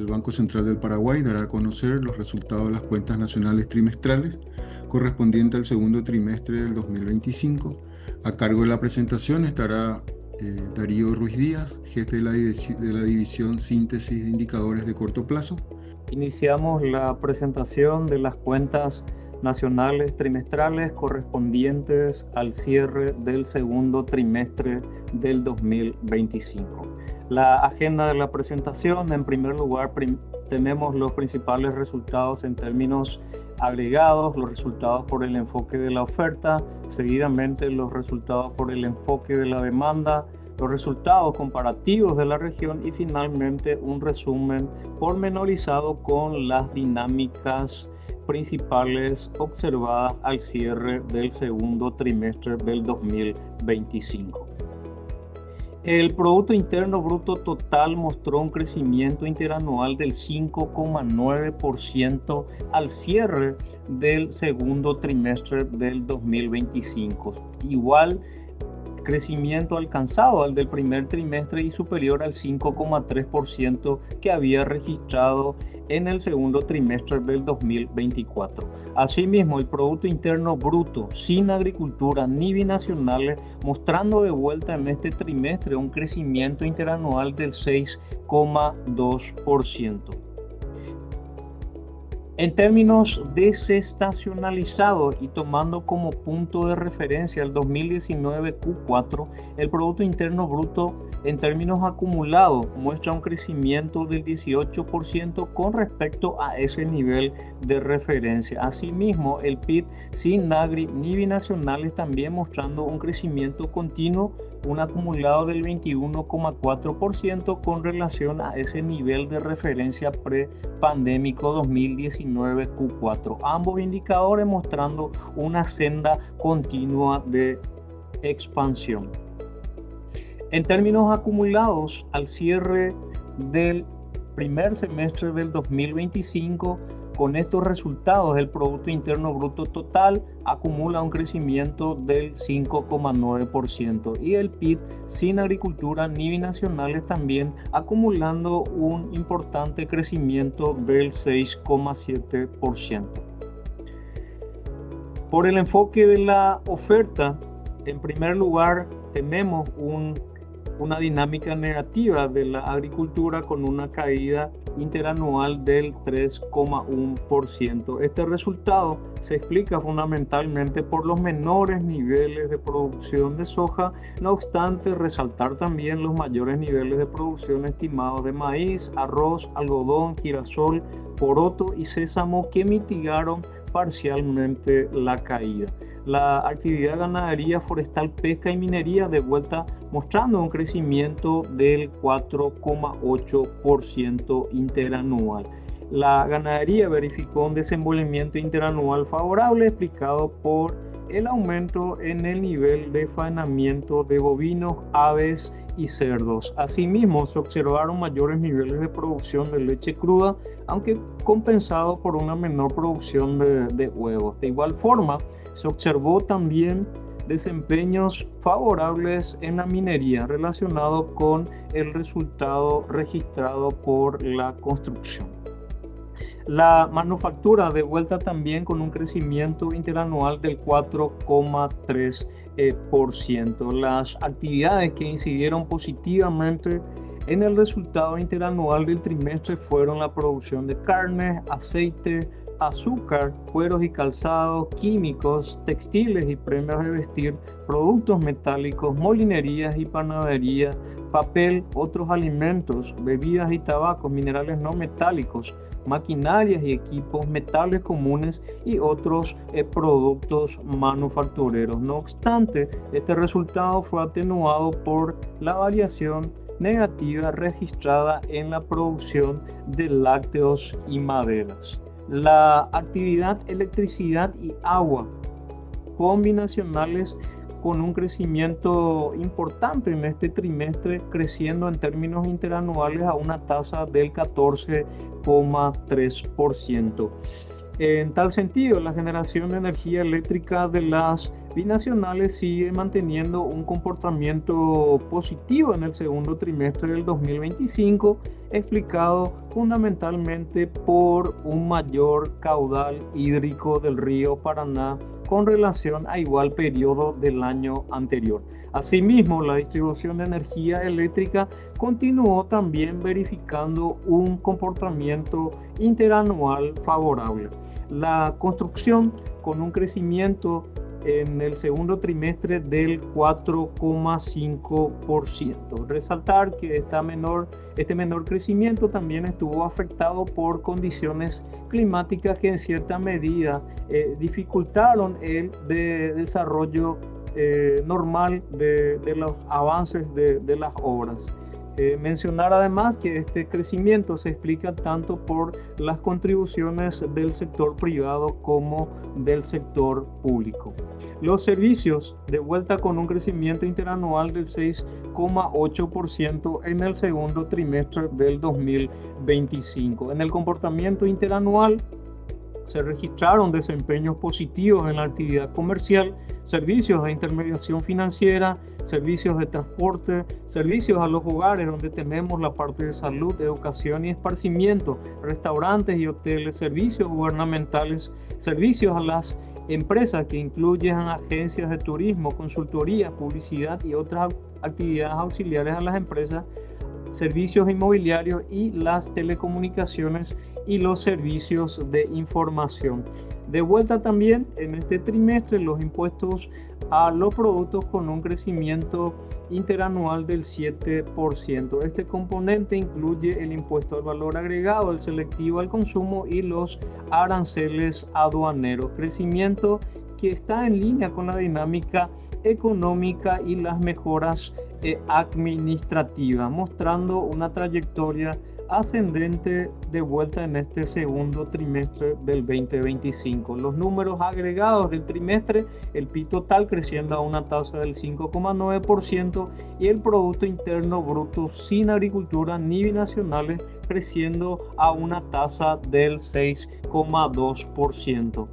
Banco Central del Paraguay dará a conocer los resultados de las cuentas nacionales trimestrales correspondientes al segundo trimestre del 2025. A cargo de la presentación estará Darío Ruiz Díaz, jefe de la división Síntesis de Indicadores de Corto Plazo. Iniciamos la presentación de las cuentas nacionales trimestrales correspondientes al cierre del segundo trimestre del 2025. La agenda de la presentación: en primer lugar, tenemos los principales resultados en términos agregados, los resultados por el enfoque de la oferta, seguidamente los resultados por el enfoque de la demanda, los resultados comparativos de la región y finalmente un resumen pormenorizado con las dinámicas principales observadas al cierre del segundo trimestre del 2025. El Producto Interno Bruto total mostró un crecimiento interanual del 5,9% al cierre del segundo trimestre del 2025. Igual crecimiento alcanzado al del primer trimestre y superior al 5,3% que había registrado en el segundo trimestre del 2024. Asimismo, el Producto Interno Bruto sin agricultura ni binacionales mostrando de vuelta en este trimestre un crecimiento interanual del 6,2%. En términos desestacionalizados y tomando como punto de referencia el 2019 Q4, el Producto Interno Bruto en términos acumulados muestra un crecimiento del 18% con respecto a ese nivel de referencia. Asimismo, el PIB sin agri ni binacionales también mostrando un crecimiento continuo, un acumulado del 21,4% con relación a ese nivel de referencia pre-pandémico 2019 Q4. Ambos indicadores mostrando una senda continua de expansión. En términos acumulados, al cierre del primer semestre del 2025, con estos resultados, el Producto Interno Bruto total acumula un crecimiento del 5,9% y el PIB sin agricultura ni binacionales también acumulando un importante crecimiento del 6,7%. Por el enfoque de la oferta, en primer lugar tenemos una dinámica negativa de la agricultura con una caída interanual del 3,1%. Este resultado se explica fundamentalmente por los menores niveles de producción de soja, no obstante resaltar también los mayores niveles de producción estimados de maíz, arroz, algodón, girasol, poroto y sésamo que mitigaron parcialmente la caída. La actividad ganadería, forestal, pesca y minería de vuelta mostrando un crecimiento del 4,8% interanual. La ganadería verificó un desenvolvimiento interanual favorable explicado por el aumento en el nivel de faenamiento de bovinos, aves y cerdos. Asimismo, se observaron mayores niveles de producción de leche cruda, aunque compensado por una menor producción de huevos. De igual forma, se observó también desempeños favorables en la minería relacionado con el resultado registrado por la construcción. La manufactura de vuelta también con un crecimiento interanual del 4,3%. Las actividades que incidieron positivamente en el resultado interanual del trimestre fueron la producción de carne, aceite, azúcar, cueros y calzados, químicos, textiles y prendas de vestir, productos metálicos, molinerías y panadería, papel, otros alimentos, bebidas y tabacos, minerales no metálicos, maquinarias y equipos, metales comunes y otros productos manufactureros. No obstante, este resultado fue atenuado por la variación negativa registrada en la producción de lácteos y maderas. La actividad electricidad y agua combinacionales con un crecimiento importante en este trimestre, creciendo en términos interanuales a una tasa del 14,3%. En tal sentido, la generación de energía eléctrica de las binacionales sigue manteniendo un comportamiento positivo en el segundo trimestre del 2025, explicado fundamentalmente por un mayor caudal hídrico del río Paraná con relación a igual periodo del año anterior. Asimismo, la distribución de energía eléctrica continuó también verificando un comportamiento interanual favorable. La construcción con un crecimiento en el segundo trimestre del 4,5%. Resaltar que este menor crecimiento también estuvo afectado por condiciones climáticas que en cierta medida dificultaron el desarrollo normal de los avances de las obras. Mencionar además que este crecimiento se explica tanto por las contribuciones del sector privado como del sector público. Los servicios, de vuelta con un crecimiento interanual del 6,8% en el segundo trimestre del 2025. En el comportamiento interanual se registraron desempeños positivos en la actividad comercial, servicios de intermediación financiera, servicios de transporte, servicios a los hogares donde tenemos la parte de salud, educación y esparcimiento, restaurantes y hoteles, servicios gubernamentales, servicios a las empresas que incluyen agencias de turismo, consultoría, publicidad y otras actividades auxiliares a las empresas, servicios inmobiliarios y las telecomunicaciones y los servicios de información. De vuelta también en este trimestre los impuestos a los productos con un crecimiento interanual del 7%. Este componente incluye el impuesto al valor agregado, el selectivo al consumo y los aranceles aduaneros. Crecimiento que está en línea con la dinámica económica y las mejoras administrativas, mostrando una trayectoria ascendente de vuelta en este segundo trimestre del 2025. Los números agregados del trimestre, el PIB total creciendo a una tasa del 5,9% y el Producto Interno Bruto sin agricultura ni binacionales creciendo a una tasa del 6,2%.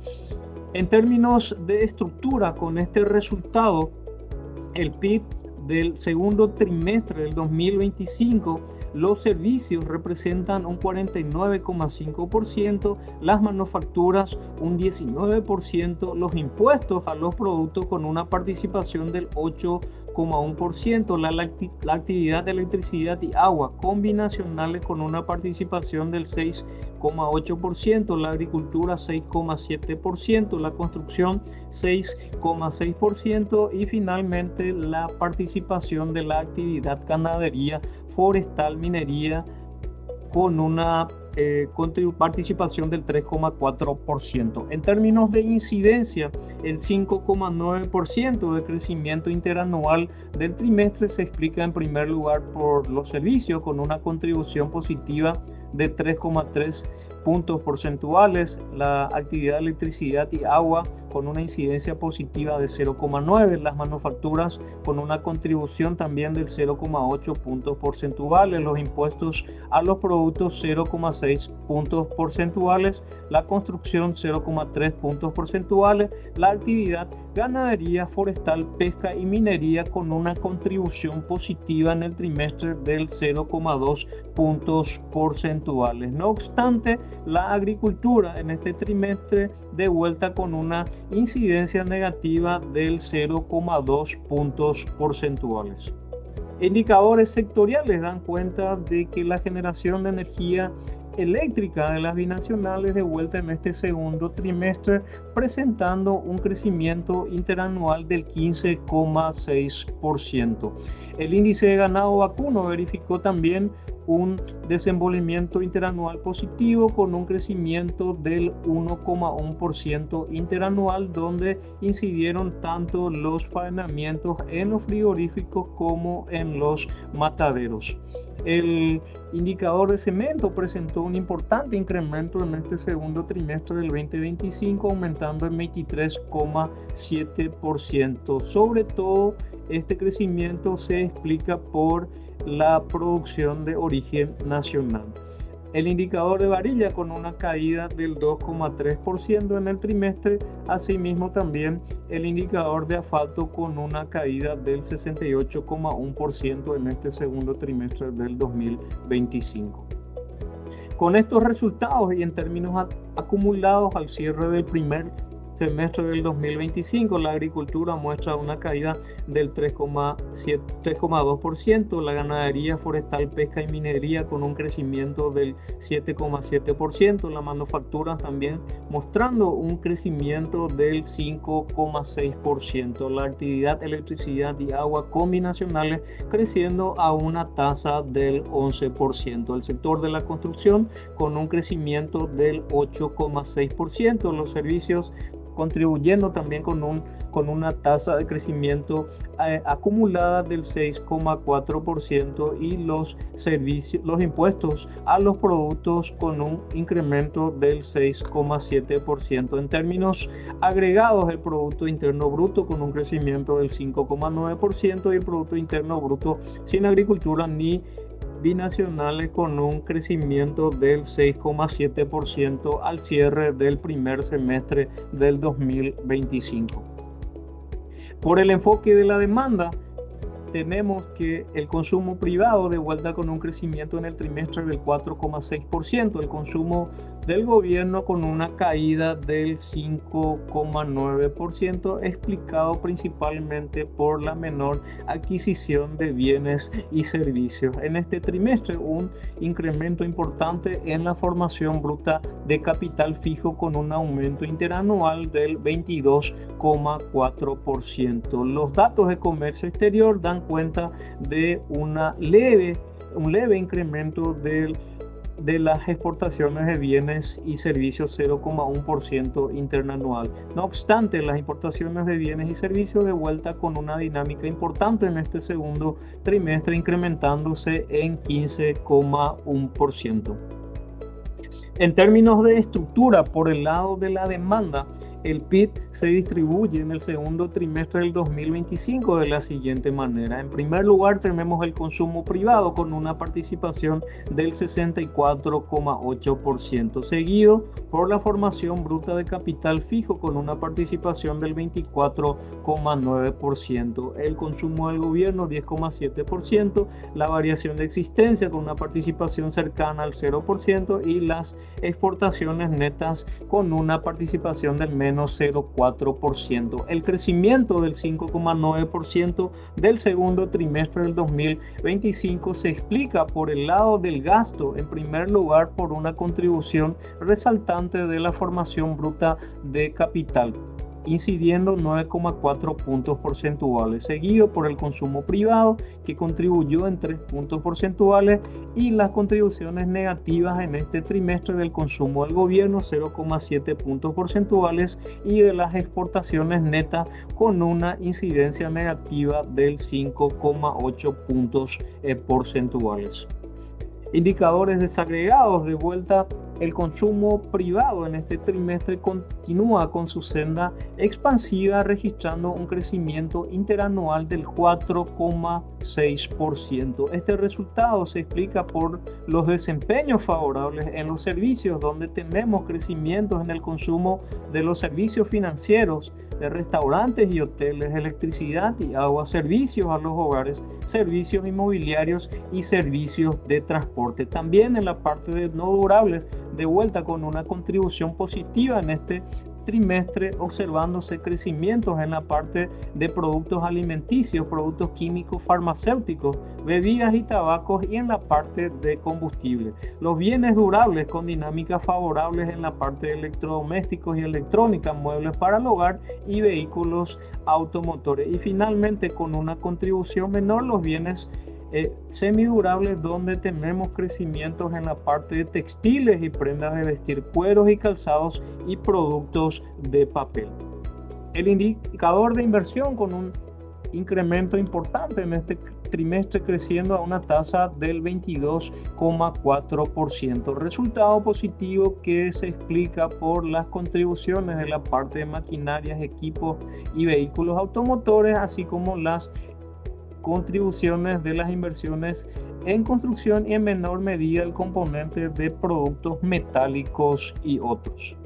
En términos de estructura, con este resultado, el PIB del segundo trimestre del 2025, los servicios representan un 49,5%, las manufacturas un 19%, los impuestos a los productos con una participación del 8,1%, la actividad de electricidad y agua combinacionales con una participación del 6,8%, la agricultura 6,7%, la construcción 6,6% y finalmente la participación de la actividad ganadería, forestal, minería con una participación del 3,4%. En términos de incidencia, el 5,9% de crecimiento interanual del trimestre se explica en primer lugar por los servicios con una contribución positiva de 3,3 puntos porcentuales, la actividad de electricidad y agua con una incidencia positiva de 0,9, las manufacturas con una contribución también del 0,8 puntos porcentuales, los impuestos a los productos 0,6 puntos porcentuales, la construcción 0,3 puntos porcentuales, la actividad ganadería, forestal, pesca y minería con una contribución positiva en el trimestre del 0,2 puntos porcentuales. No obstante, la agricultura en este trimestre de vuelta con una incidencia negativa del 0,2 puntos porcentuales. Indicadores sectoriales dan cuenta de que la generación de energía eléctrica de las binacionales de vuelta en este segundo trimestre presentando un crecimiento interanual del 15,6%. El índice de ganado vacuno verificó también un desenvolvimiento interanual positivo con un crecimiento del 1,1% interanual, donde incidieron tanto los faenamientos en los frigoríficos como en los mataderos. El indicador de cemento presentó un importante incremento en este segundo trimestre del 2025, aumentando en 23,7%. Sobre todo, este crecimiento se explica por la producción de origen nacional. El indicador de varilla con una caída del 2,3% en el trimestre, asimismo también el indicador de asfalto con una caída del 68,1% en este segundo trimestre del 2025. Con estos resultados y en términos acumulados al cierre del primer semestre del 2025, la agricultura muestra una caída del 3,2%, la ganadería forestal, pesca y minería con un crecimiento del 7,7%, la manufactura también mostrando un crecimiento del 5,6%, la actividad electricidad y agua combinacionales creciendo a una tasa del 11%, el sector de la construcción con un crecimiento del 8,6%, los servicios contribuyendo también con una tasa de crecimiento acumulada del 6,4% y los impuestos a los productos con un incremento del 6,7%. En términos agregados, el Producto Interno Bruto con un crecimiento del 5,9% y el Producto Interno Bruto sin agricultura ni binacionales con un crecimiento del 6,7% al cierre del primer semestre del 2025. Por el enfoque de la demanda, tenemos que el consumo privado de vuelta con un crecimiento en el trimestre del 4,6%, el consumo del gobierno con una caída del 5,9%, explicado principalmente por la menor adquisición de bienes y servicios. En este trimestre, un incremento importante en la formación bruta de capital fijo con un aumento interanual del 22,4%. Los datos de comercio exterior dan cuenta de un leve incremento de las exportaciones de bienes y servicios, 0,1% interanual. No obstante, las importaciones de bienes y servicios de vuelta con una dinámica importante en este segundo trimestre, incrementándose en 15,1%. En términos de estructura, por el lado de la demanda, el PIB se distribuye en el segundo trimestre del 2025 de la siguiente manera. En primer lugar, tenemos el consumo privado con una participación del 64,8%, seguido por la formación bruta de capital fijo con una participación del 24,9%, el consumo del gobierno 10,7%, la variación de existencia con una participación cercana al 0% y las exportaciones netas con una participación del menos 0,4%. El crecimiento del 5,9% del segundo trimestre del 2025 se explica por el lado del gasto, en primer lugar por una contribución resaltante de la formación bruta de capital, incidiendo 9,4 puntos porcentuales, seguido por el consumo privado que contribuyó en 3 puntos porcentuales y las contribuciones negativas en este trimestre del consumo del gobierno, 0,7 puntos porcentuales, y de las exportaciones netas con una incidencia negativa del 5,8 puntos porcentuales. Indicadores desagregados de vuelta. El consumo privado en este trimestre continúa con su senda expansiva, registrando un crecimiento interanual del 4,6%. Este resultado se explica por los desempeños favorables en los servicios, donde tenemos crecimientos en el consumo de los servicios financieros, de restaurantes y hoteles, electricidad y agua, servicios a los hogares, servicios inmobiliarios y servicios de transporte. También en la parte de no durables, de vuelta con una contribución positiva en este trimestre, observándose crecimientos en la parte de productos alimenticios, productos químicos, farmacéuticos, bebidas y tabacos, y en la parte de combustible. Los bienes durables con dinámicas favorables en la parte de electrodomésticos y electrónica, muebles para el hogar y vehículos automotores. Y finalmente, con una contribución menor, los bienes semidurables, donde tenemos crecimientos en la parte de textiles y prendas de vestir, cueros y calzados y productos de papel. El indicador de inversión con un incremento importante en este trimestre, creciendo a una tasa del 22,4%. Resultado positivo que se explica por las contribuciones de la parte de maquinarias, equipos y vehículos automotores, así como las contribuciones de las inversiones en construcción y en menor medida el componente de productos metálicos y otros.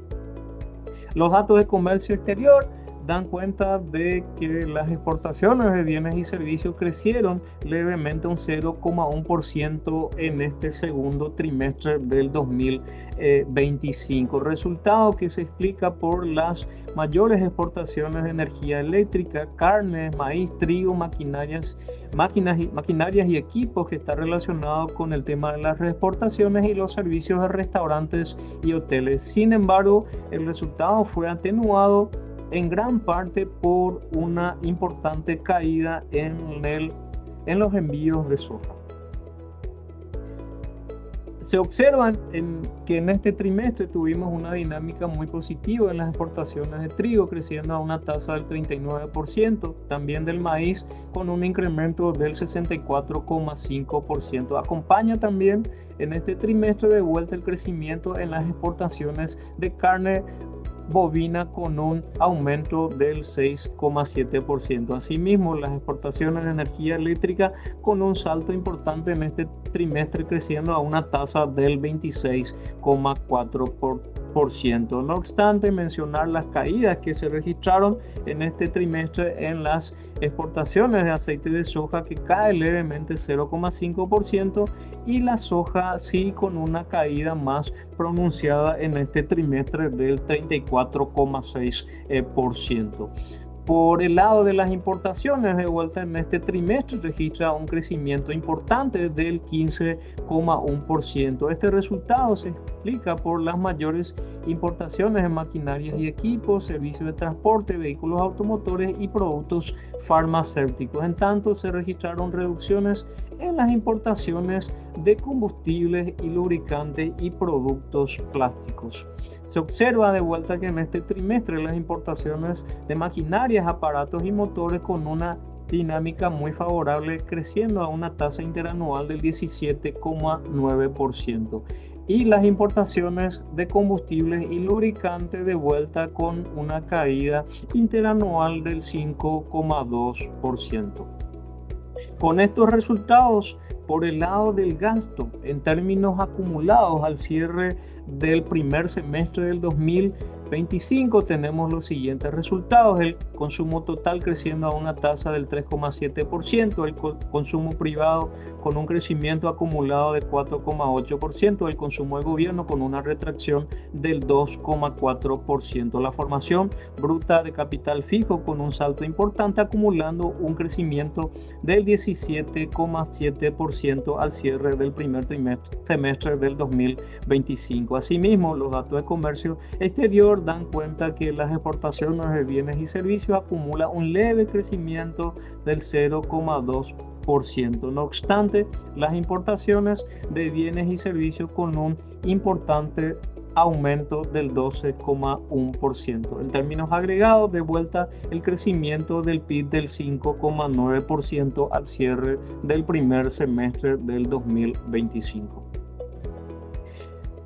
Los datos de comercio exterior dan cuenta de que las exportaciones de bienes y servicios crecieron levemente un 0,1% en este segundo trimestre del 2025, resultado que se explica por las mayores exportaciones de energía eléctrica, carne, maíz, trigo, maquinarias y equipos, que está relacionado con el tema de las reexportaciones, y los servicios de restaurantes y hoteles. Sin embargo, el resultado fue atenuado en gran parte por una importante caída en los envíos de soja. Se observa que en este trimestre tuvimos una dinámica muy positiva en las exportaciones de trigo, creciendo a una tasa del 39%, también del maíz con un incremento del 64,5%. Acompaña también en este trimestre de vuelta el crecimiento en las exportaciones de carne bovina con un aumento del 6,7%. Asimismo, las exportaciones de energía eléctrica con un salto importante en este trimestre, creciendo a una tasa del 26,4%. No obstante, mencionar las caídas que se registraron en este trimestre en las exportaciones de aceite de soja, que cae levemente 0,5%, y la soja sí con una caída más pronunciada en este trimestre del 34,6%. Por el lado de las importaciones, de vuelta en este trimestre registra un crecimiento importante del 15,1%. Este resultado se explica por las mayores importaciones de maquinarias y equipos, servicios de transporte, vehículos automotores y productos farmacéuticos. En tanto, se registraron reducciones en las importaciones de combustibles y lubricantes y productos plásticos. Se observa de vuelta que en este trimestre las importaciones de maquinarias, aparatos y motores con una dinámica muy favorable, creciendo a una tasa interanual del 17,9%. Y las importaciones de combustibles y lubricantes de vuelta con una caída interanual del 5,2%. Con estos resultados, por el lado del gasto, en términos acumulados al cierre del primer semestre del 2025, tenemos los siguientes resultados: el consumo total creciendo a una tasa del 3,7%, el consumo privado con un crecimiento acumulado de 4,8%, el consumo del gobierno con una retracción del 2,4%, la formación bruta de capital fijo con un salto importante, acumulando un crecimiento del 17,7% al cierre del primer semestre del 2025. Asimismo, los datos de comercio exterior dan cuenta que las exportaciones de bienes y servicios acumulan un leve crecimiento del 0,2%. No obstante, las importaciones de bienes y servicios con un importante aumento del 12,1%. En términos agregados, de vuelta el crecimiento del PIB del 5,9% al cierre del primer semestre del 2025.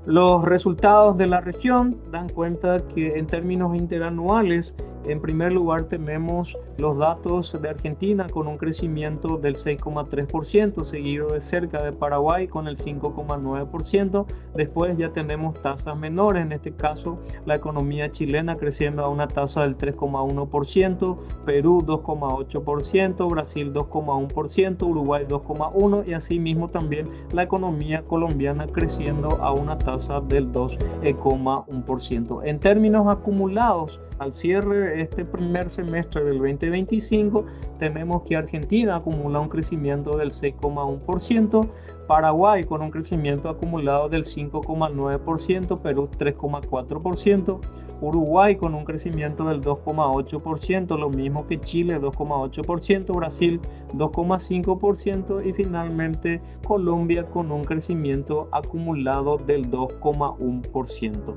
Los resultados de la región dan cuenta que en términos interanuales, en primer lugar tenemos los datos de Argentina con un crecimiento del 6,3%, seguido de cerca de Paraguay con el 5,9%. Después ya tenemos tasas menores, en este caso la economía chilena creciendo a una tasa del 3,1%, Perú 2,8%, Brasil 2,1%, Uruguay 2,1%, y asimismo también la economía colombiana creciendo a una tasa del 2,1%. En términos acumulados, al cierre de este primer semestre del 2025, tenemos que Argentina acumula un crecimiento del 6,1%, Paraguay con un crecimiento acumulado del 5,9%, Perú 3,4%, Uruguay con un crecimiento del 2,8%, lo mismo que Chile 2,8%, Brasil 2,5% y finalmente Colombia con un crecimiento acumulado del 2,1%.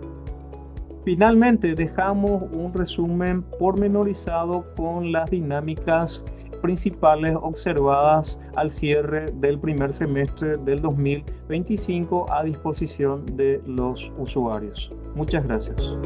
Finalmente, dejamos un resumen pormenorizado con las dinámicas principales observadas al cierre del primer semestre del 2025 a disposición de los usuarios. Muchas gracias.